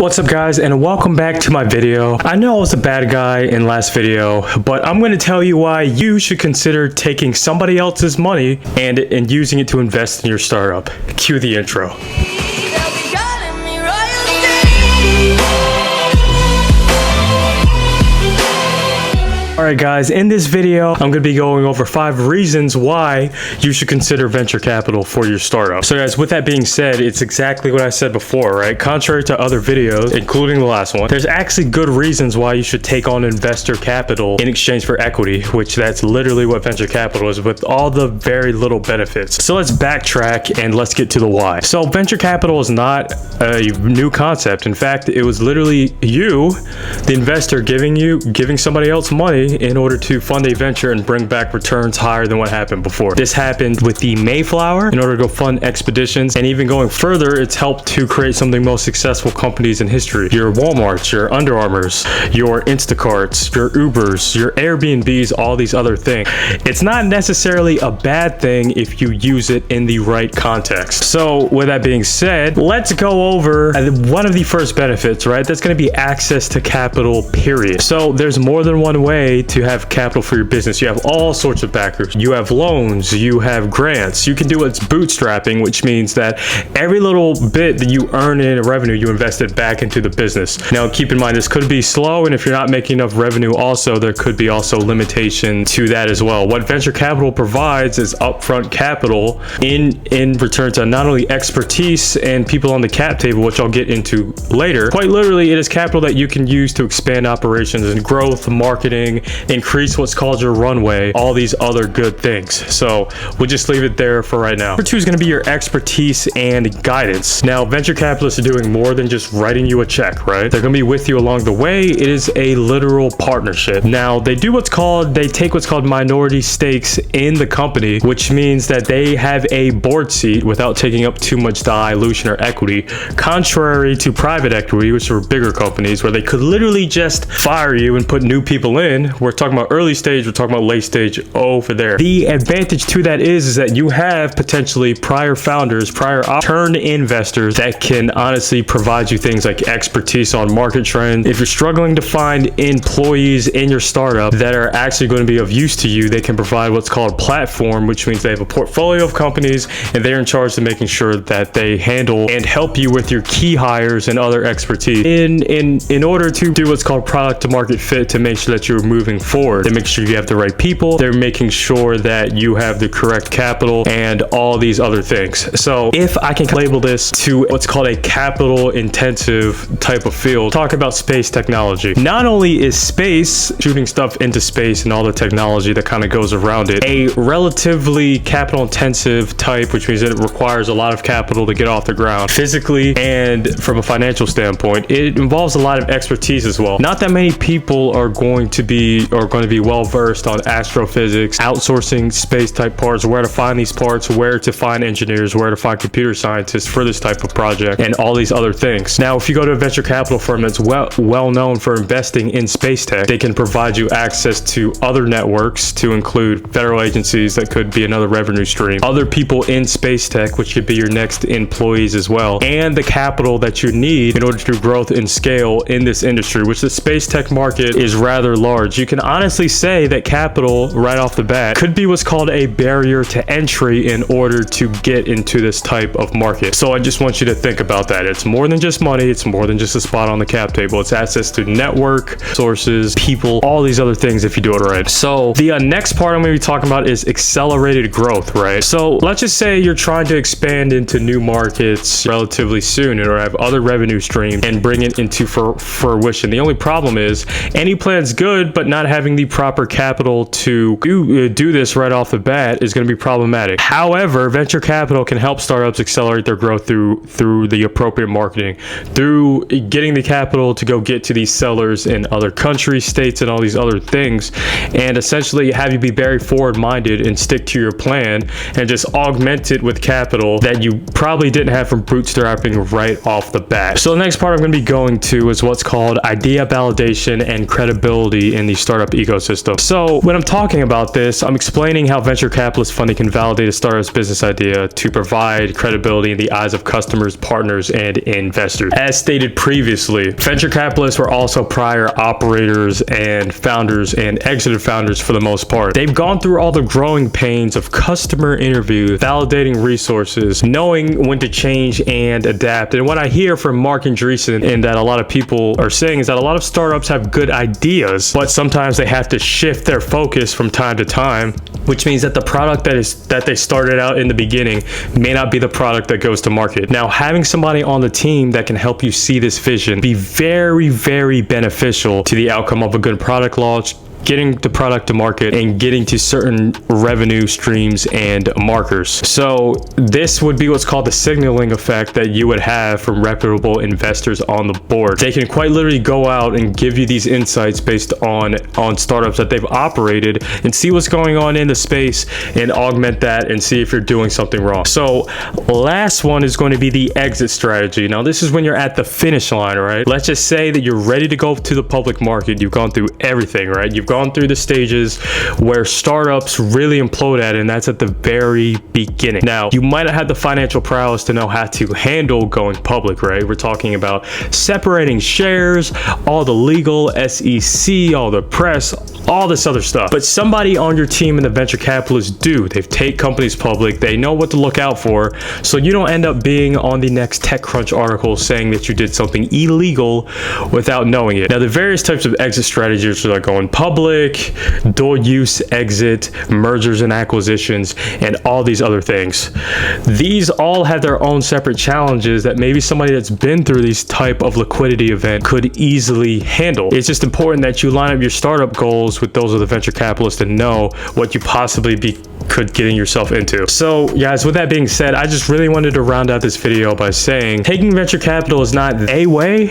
What's up guys, and welcome back to my video. I know I was a bad guy in last video, but I'm going to tell you why you should consider taking somebody else's money and using it to invest in your startup. Cue the intro. Alright guys, in this video, I'm going to be going over 5 reasons why you should consider venture capital for your startup. So guys, with that being said, it's exactly what I said before, right? Contrary to other videos, including the last one, there's actually good reasons why you should take on investor capital in exchange for equity, which that's literally what venture capital is, with all the very little benefits. So let's backtrack and let's get to the why. So venture capital is not a new concept. In fact, it was literally you, the investor, giving somebody else money in order to fund a venture and bring back returns higher than what happened before. This happened with the Mayflower in order to go fund expeditions, and even going further, it's helped to create some of the most successful companies in history. Your Walmarts, your Under Armours, your Instacarts, your Ubers, your Airbnbs, all these other things. It's not necessarily a bad thing if you use it in the right context. So with that being said, let's go over one of the first benefits, right? That's going to be access to capital, period. So there's more than one way to have capital for your business. You have all sorts of backers. You have loans, you have grants. You can do what's bootstrapping, which means that every little bit that you earn in revenue, you invest it back into the business. Now, keep in mind, this could be slow, and if you're not making enough revenue also, there could be also limitation to that as well. What venture capital provides is upfront capital in return to not only expertise and people on the cap table, which I'll get into later. Quite literally, it is capital that you can use to expand operations and growth, marketing, increase what's called your runway, all these other good things. So we'll just leave it there for right now. Number 2 is going to be your expertise and guidance. Now, venture capitalists are doing more than just writing you a check, right? They're going to be with you along the way. It is a literal partnership. Now, they take what's called minority stakes in the company, which means that they have a board seat without taking up too much dilution or equity, contrary to private equity, which are bigger companies where they could literally just fire you and put new people in. We're talking about early stage, we're talking about late stage over there. The advantage to that is that you have potentially prior founders, prior turn investors that can honestly provide you things like expertise on market trends. If you're struggling to find employees in your startup that are actually going to be of use to you, they can provide what's called platform, which means they have a portfolio of companies and they're in charge of making sure that they handle and help you with your key hires and other expertise in order to do what's called product to market fit, to make sure that you're moving forward. They make sure you have the right people. They're making sure that you have the correct capital and all these other things. So if I can label this to what's called a capital intensive type of field, talk about space technology. Not only is space, shooting stuff into space and all the technology that kind of goes around it, a relatively capital intensive type, which means that it requires a lot of capital to get off the ground physically and from a financial standpoint. It involves a lot of expertise as well. Not that many people are going to be well versed on astrophysics, outsourcing space type parts, where to find these parts, where to find engineers, where to find computer scientists for this type of project, and all these other things. Now, if you go to a venture capital firm that's well known for investing in space tech, they can provide you access to other networks, to include federal agencies that could be another revenue stream, other people in space tech, which could be your next employees as well, and the capital that you need in order to do growth and scale in this industry, which the space tech market is rather large. You can honestly say that capital right off the bat could be what's called a barrier to entry in order to get into this type of market. So I just want you to think about that. It's more than just money. It's more than just a spot on the cap table. It's access to network, sources, people, all these other things if you do it right. So the next part I'm going to be talking about is accelerated growth, right? So let's just say you're trying to expand into new markets relatively soon or have other revenue streams and bring it into fruition. The only problem is any plan's good, but not having the proper capital to do this right off the bat is going to be problematic. However, venture capital can help startups accelerate their growth through the appropriate marketing, through getting the capital to go get to these sellers in other countries, states, and all these other things, and essentially have you be very forward-minded and stick to your plan and just augment it with capital that you probably didn't have from bootstrapping right off the bat. So the next part I'm going to be going to is what's called idea validation and credibility in the startup startup ecosystem. So when I'm talking about this, I'm explaining how venture capitalist funding can validate a startup's business idea to provide credibility in the eyes of customers, partners, and investors. As stated previously, venture capitalists were also prior operators and founders and exited founders for the most part. They've gone through all the growing pains of customer interviews, validating resources, knowing when to change and adapt. And what I hear from Mark and Andreessen, and that a lot of people are saying, is that a lot of startups have good ideas, but sometimes they have to shift their focus from time to time, which means that the product that they started out in the beginning may not be the product that goes to market. Now, having somebody on the team that can help you see this vision be very, very beneficial to the outcome of a good product launch, getting the product to market, and getting to certain revenue streams and markers. So this would be what's called the signaling effect that you would have from reputable investors on the board. They can quite literally go out and give you these insights based on startups that they've operated and see what's going on in the space and augment that and see if you're doing something wrong. So last one is going to be the exit strategy. Now this is when you're at the finish line, right? Let's just say that you're ready to go to the public market. You've gone through everything, right? You've gone through the stages where startups really implode at, and that's at the very beginning. Now, you might not have the financial prowess to know how to handle going public, right? We're talking about separating shares, all the legal, SEC, all the press, all this other stuff. But somebody on your team and the venture capitalists do. They've taken companies public. They know what to look out for. So you don't end up being on the next TechCrunch article saying that you did something illegal without knowing it. Now, the various types of exit strategies are like going public, dual use exit, mergers and acquisitions, and all these other things. These all have their own separate challenges that maybe somebody that's been through these type of liquidity event could easily handle. It's just important that you line up your startup goals with those of the venture capitalists and know what you possibly could getting yourself into. So guys, with that being said, I just really wanted to round out this video by saying taking venture capital is not a way.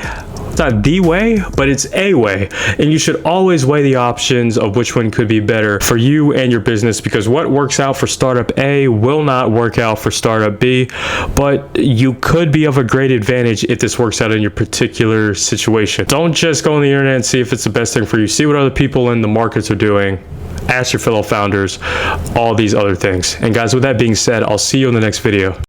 It's not the way, but it's a way. And you should always weigh the options of which one could be better for you and your business, because what works out for startup A will not work out for startup B, but you could be of a great advantage if this works out in your particular situation. Don't just go on the internet and see if it's the best thing for you. See what other people in the markets are doing. Ask your fellow founders, all these other things. And guys, with that being said, I'll see you in the next video.